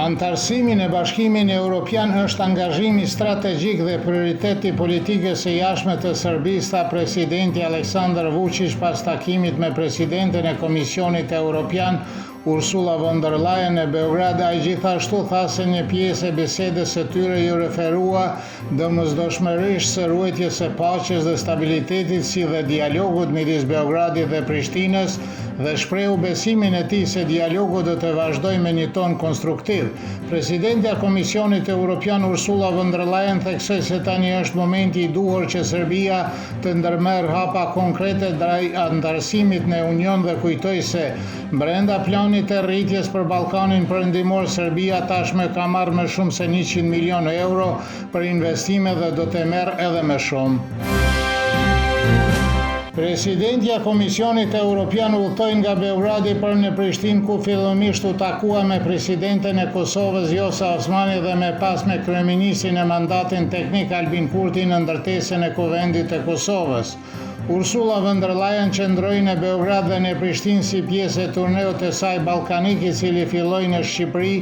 Antarësimi në Bashkimin Evropian është angazhimi strategjik dhe prioriteti politikës së jashtme të Serbisë, tha presidenti Aleksandar Vučić pas takimit me presidenten e Komisionit Evropian Ursula von der Leyen në Beograd. Ai gjithashtu tha se një pjesë e bisedës së tyre ju referua domosdoshmërisht së ruajtjes së paqes dhe stabilitetit si dhe dialogut midis Beogradit dhe Prishtinës dhe shprehu besimin e tij se dialogu do të vazhdojë me një ton konstruktiv. Presidentja e Komisionit Evropian Ursula von der Leyen theksoi se tani është momenti i duhur që Serbia të ndërmerr hapa konkrete drejt antarësimit në Union dhe kujtoi se brenda planit të rritjes për Ballkanin Perëndimor, Serbia tashmë ka marrë më shumë se 100 milion euro për investime dhe do të merr edhe më shumë. Presidentja e Komisionit Evropian udhtoi nga Beogradi për në Prishtinë, ku fillimisht u takua me presidenten e Kosovës Vjosa Osmani dhe më pas me kryeministrin e mandatin teknik Albin Kurti në ndërtesën e Kuvendit të Kosovës. Ursula von der Leyen qëndroi në Beograd dhe në Prishtinë si pjesë e turneut të saj ballkanik, i cili filloi në Shqipëri,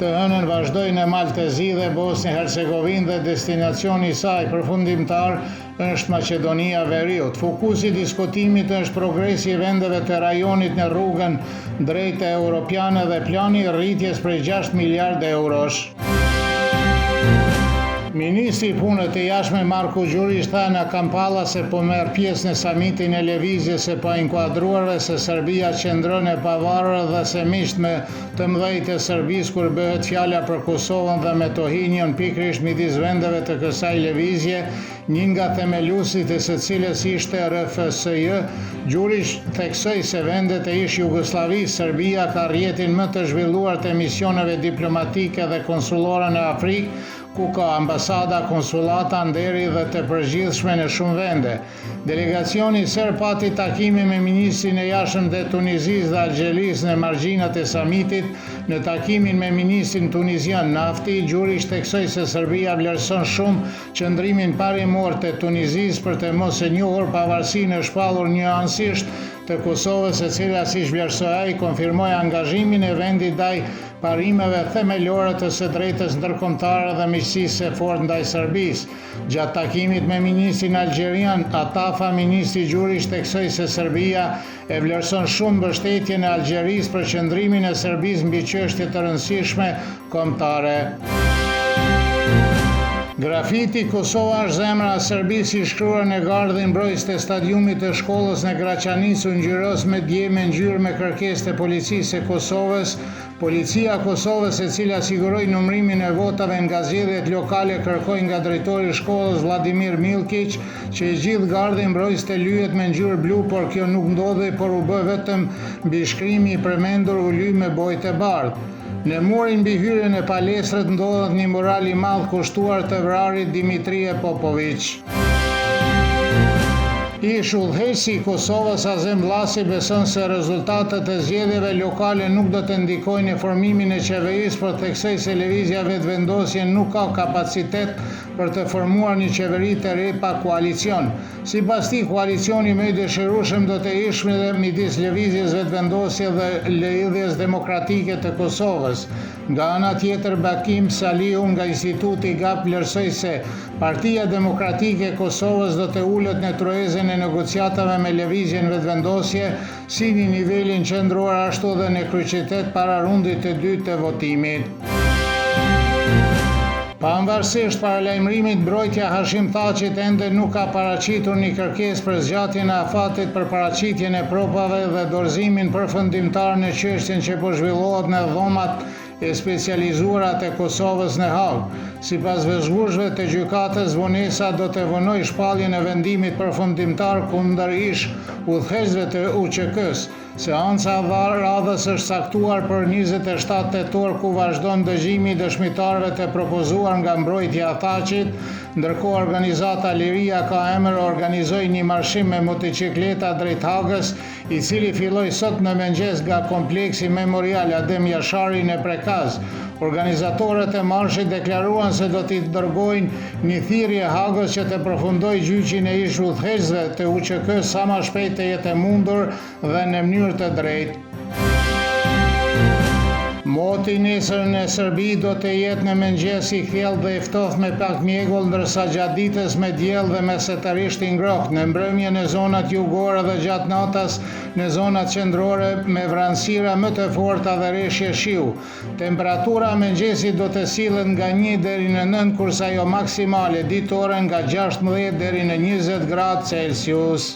të hënën vazhdoi në Maltezi dhe Bosnjë-Hercegovinë dhe destinacioni i saj përfundimtar është Maqedonia e Veriut. Fokusi i diskutimit është progresi i vendeve të rajonit në rrugën drejt europiane dhe plani i rritjes prej 6 miliardë eurosh. Ministri i Punëve të Jashtme Marko Gjurić tha në Kampala se po merr pjesë në samitin e lëvizjes së painkuadruarve se Serbia qëndron e pavarur dhe se miqtë më të mëdhenj të Serbisë kur bëhet fjala për Kosovën dhe Metohinion pikërisht midis vendeve të kësaj lëvizje, një nga themeluesit e së cilës ishte RFSJ. Gjurić theksoi se vendet e ish Jugosllavisë, Serbia ka rrjetin më të zhvilluar të misioneve diplomatike dhe konsullore në Afrikë, ku ka ambasada, konsulata, nderi dhe të përgjithshme në shumë vende. Delegacioni serb pati takime me ministrin e jashtëm të Tunizisë dhe Algjerisë në margjinat e samitit. Në takimin me ministrin tunizian Nafti, Gjurić theksoi se Serbia vlerëson shumë qëndrimin parimor të Tunizisë për të mos e njohur pavarësinë e shpallur nuancisht të Kosovës, e cila siç vlerësoi ai konfirmoi angazhimin e vendit ndaj parimeve themelore të së drejtës ndërkombëtare dhe miqësisë së fortë ndaj Serbisë. Gjatë takimit me ministrin algjerian Atafa, ministri Gjurić theksoi se Serbia e vlerëson shumë mbështetjen e Algjerisë për qëndrimin e Serbisë mbi çështje të rëndësishme kombëtare. Grafiti Kosova është zemra e Serbisë, i shkruar në gardhin mbrojtës të stadiumit të shkollës në Graçanic u ngjyros me djeme ngjyrë me kërkesë të policisë së Kosovës. Policia e Kosovës, e cila siguroi numërimin e votave nga zgjedhjet lokale, kërkoi nga drejtori i shkollës Vladimir Milkić që i gjithë gardhi mbrojtës të lyhet me ngjyrë blu, por kjo nuk ndodhi, por u bë vetëm mbi shkrimi i përmendur u ly me bojë të bardhë. Në murin mbi hyrjen e palestrës ndodhet një mural i madh kushtuar të vrarit Dimitrije Popović. Ish udhëheqësi i Kosovës Azem Vllasi beson se rezultatet e zgjedhjeve lokale nuk do të ndikojnë në formimin e qeverisë, por theksoi se lëvizja vetvendosje nuk ka kapacitet për të formuar një qeveri të re pa koalicion. Sipas tij, koalicioni më i dëshirueshëm do të ishte midis lëvizjes vetvendosje dhe Lëvizjes Demokratike të Kosovës. Nga ana tjetër, Bakim Salihu nga Instituti GAP vlerësoi se Partia Demokratike e Kosovës do të ulet në truezën e negociatave me lëvizjen vetvendosje, si në nivelin qendror ashtu dhe në kryeqytet para rundit të dytë të votimit. Pavarësisht paralajmërimit, mbrojtja Hashim Thaçit ende nuk ka paraqitur një kërkesë për zgjatjen e afatit për paraqitjen e provave dhe dorëzimin përfundimtar në çështjen që po zhvillohet në dhomat e specializuara të Kosovës në Hag. Sipas vezhgueshëve të gjykatës, vonesa do të vonojë shpalljen e vendimit përfundimtar kundër ish udhëheqësve të UÇK-s. Seanca e radhës është caktuar për 27 tetor, ku vazhdon dëgjimi i dëshmitarëve të propozuar nga mbrojtja e Thaçit. Ndërkohë, organizata Liria ka emër organizoi një marshim me motocikleta drejt Hagës, i cili filloi sot në mëngjes nga kompleksi memorial Adem Jashari në Prekaz. Organizatorët e marshit deklaruan se do t'i dërgojnë një thirrje Hagës që të përfundojë gjyqin e ish udhëheqësve të UÇK-s sa më shpejt të jetë mundur dhe në mënyrë të drejtë. Moti nesër në Serbi do të jetë në mëngjes i thellë dhe i ftohtë me pak mjegull, ndërsa gjatë ditës me diell dhe mesatarisht i ngrohtë. Në mbrëmje në zonat jugore dhe gjatë natës në zonat qendrore me vranësira më të forta dhe reshje shiu. Temperatura mëngjesit do të sillet nga 1 deri në 9, kurse ajo maksimale ditore nga 16 deri në 20 gradë Celsius.